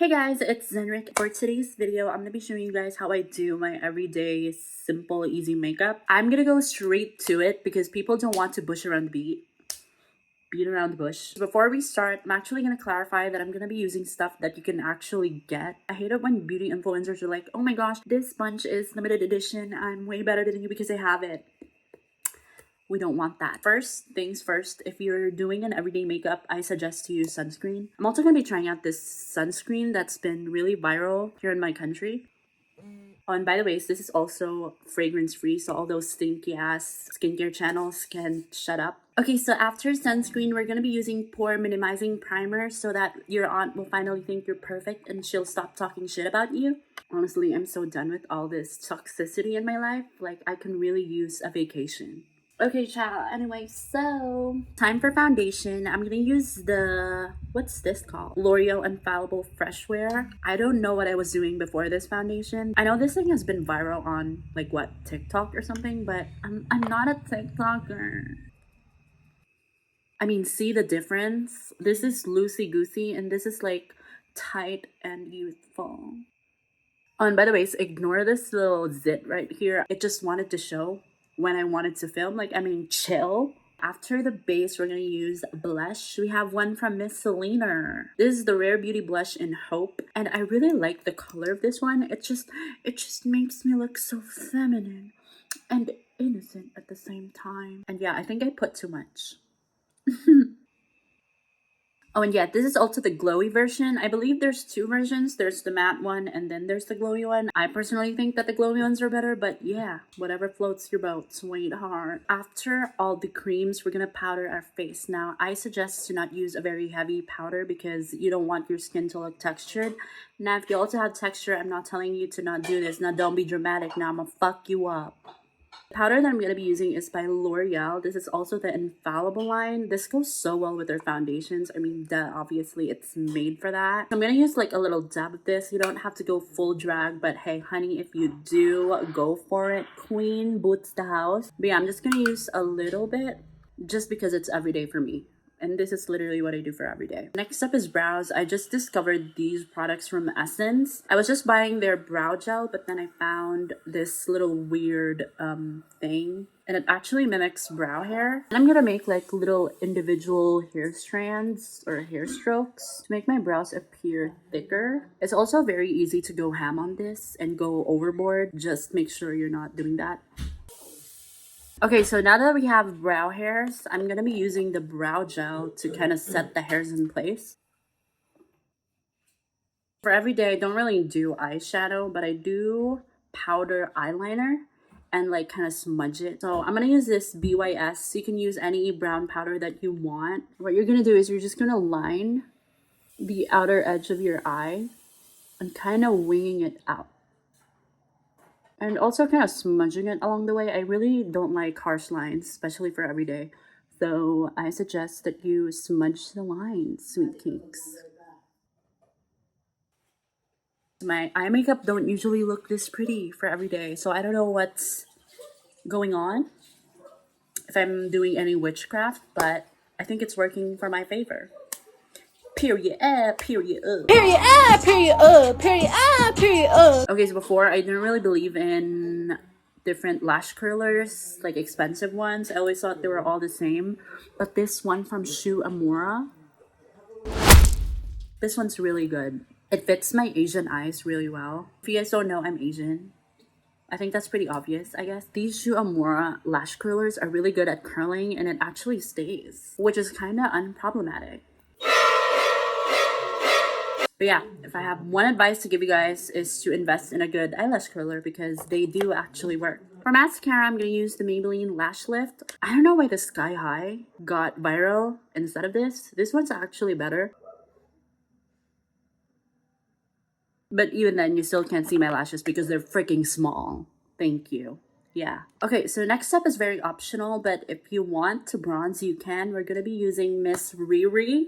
Hey guys, it's Zenrik. For today's video, I'm going to be showing you guys how I do my everyday simple, easy makeup. I'm going to go straight to it because people don't want to beat around the bush. Before we start, I'm actually going to clarify that I'm going to be using stuff that you can actually get. I hate it when beauty influencers are like, oh my gosh, this sponge is limited edition. I'm way better than you because I have it. We don't want that. First things first, if you're doing an everyday makeup, I suggest to use sunscreen. I'm also going to be trying out this sunscreen that's been really viral here in my country. Oh, and by the way, this is also fragrance free, so all those stinky ass skincare channels can shut up. Okay, so after sunscreen, we're going to be using pore minimizing primer so that your aunt will finally think you're perfect and she'll stop talking shit about you. Honestly, I'm so done with all this toxicity in my life. Like, I can really use a vacation. Okay, child. Anyway, so time for foundation. I'm gonna use the, what's this called? L'Oreal Infallible Fresh Wear. I don't know what I was doing before this foundation. I know this thing has been viral on like what, TikTok or something, but I'm not a TikToker. I mean, see the difference? This is loosey-goosey and this is like tight and youthful. Oh, and by the way, so ignore this little zit right here. It just wanted to show when I wanted to film, chill. After the base, we're gonna use blush. We have one from Miss Eyeliner. This is the Rare Beauty blush in Hope, and I really like the color of this one. It just makes me look so feminine and innocent at the same time. And yeah, I think I put too much. Oh, and yeah, this is also the glowy version. I believe there's two versions. There's the matte one and then there's the glowy one. I personally think that the glowy ones are better, but yeah, whatever floats your boat, sweetheart. After all the creams, we're gonna powder our face. Now, I suggest to not use a very heavy powder because you don't want your skin to look textured. Now, if you also have texture, I'm not telling you to not do this. Now, don't be dramatic. Now, I'm gonna fuck you up. The powder that I'm going to be using is by L'Oreal. This is also the Infallible line. This goes so well with their foundations. I mean, duh, obviously it's made for that. I'm going to use like a little dab of this. You don't have to go full drag, but hey, honey, if you do, go for it. Queen boots the house. But yeah, I'm just going to use a little bit just because it's everyday for me. And this is literally what I do for every day. Next up is brows. I just discovered these products from Essence. I was just buying their brow gel, but then I found this little weird thing. And it actually mimics brow hair. And I'm gonna make like little individual hair strands or hair strokes to make my brows appear thicker. It's also very easy to go ham on this and go overboard. Just make sure you're not doing that. Okay, so now that we have brow hairs, I'm going to be using the brow gel to kind of set the hairs in place. For every day, I don't really do eyeshadow, but I do powder eyeliner and like kind of smudge it. So I'm going to use this BYS. You can use any brown powder that you want. What you're going to do is you're just going to line the outer edge of your eye and kind of winging it out. And also kind of smudging it along the way. I really don't like harsh lines, especially for every day. So I suggest that you smudge the lines, sweet cakes. My eye makeup don't usually look this pretty for every day. So I don't know what's going on, if I'm doing any witchcraft, but I think it's working for my favor. Period, period, Period, period, period, period. Okay, so before I didn't really believe in different lash curlers, like expensive ones. I always thought they were all the same. But this one from sooooon, this one's really good. It fits my Asian eyes really well. If you guys don't know, I'm Asian. I think that's pretty obvious, I guess. These sooooon lash curlers are really good at curling and it actually stays, which is kind of unproblematic. But yeah, if I have one advice to give you guys is to invest in a good eyelash curler because they do actually work. For mascara, I'm going to use the Maybelline Lash Lift. I don't know why the Sky High got viral instead of this. This one's actually better. But even then, you still can't see my lashes because they're freaking small. Thank you. Yeah. Okay, so next step is very optional, but if you want to bronze, you can. We're going to be using Miss Riri,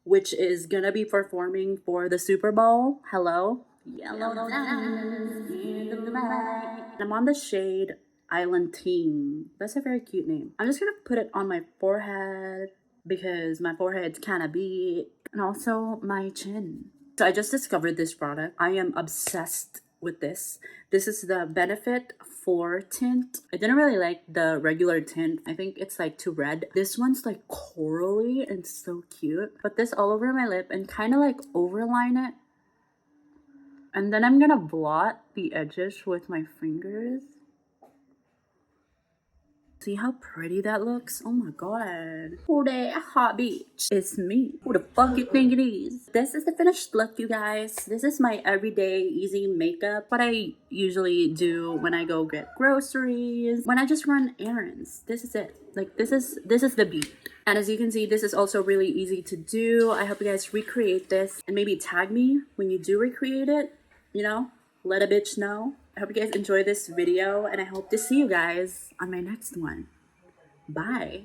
which is gonna be performing for the Super Bowl. Hello. Yellow diamonds in the light. I'm on the shade Island Team. That's a very cute name. I'm just gonna put it on my forehead because my forehead's kind of big, and also my chin. So I just discovered this product. I am obsessed with this. This is the Benefit 4 tint. I didn't really like the regular tint. I think it's like too red. This one's like corally and so cute. Put this all over my lip and kind of like overline it. And then I'm gonna blot the edges with my fingers. See how pretty that looks? Oh my god. Oh, that hot bitch. It's me. Who the fuck you think it is? This is the finished look, you guys. This is my everyday easy makeup. What I usually do when I go get groceries, when I just run errands. This is it. Like this is the beat. And as you can see, this is also really easy to do. I hope you guys recreate this and maybe tag me when you do recreate it. You know, let a bitch know. I hope you guys enjoy this video and I hope to see you guys on my next one. Bye.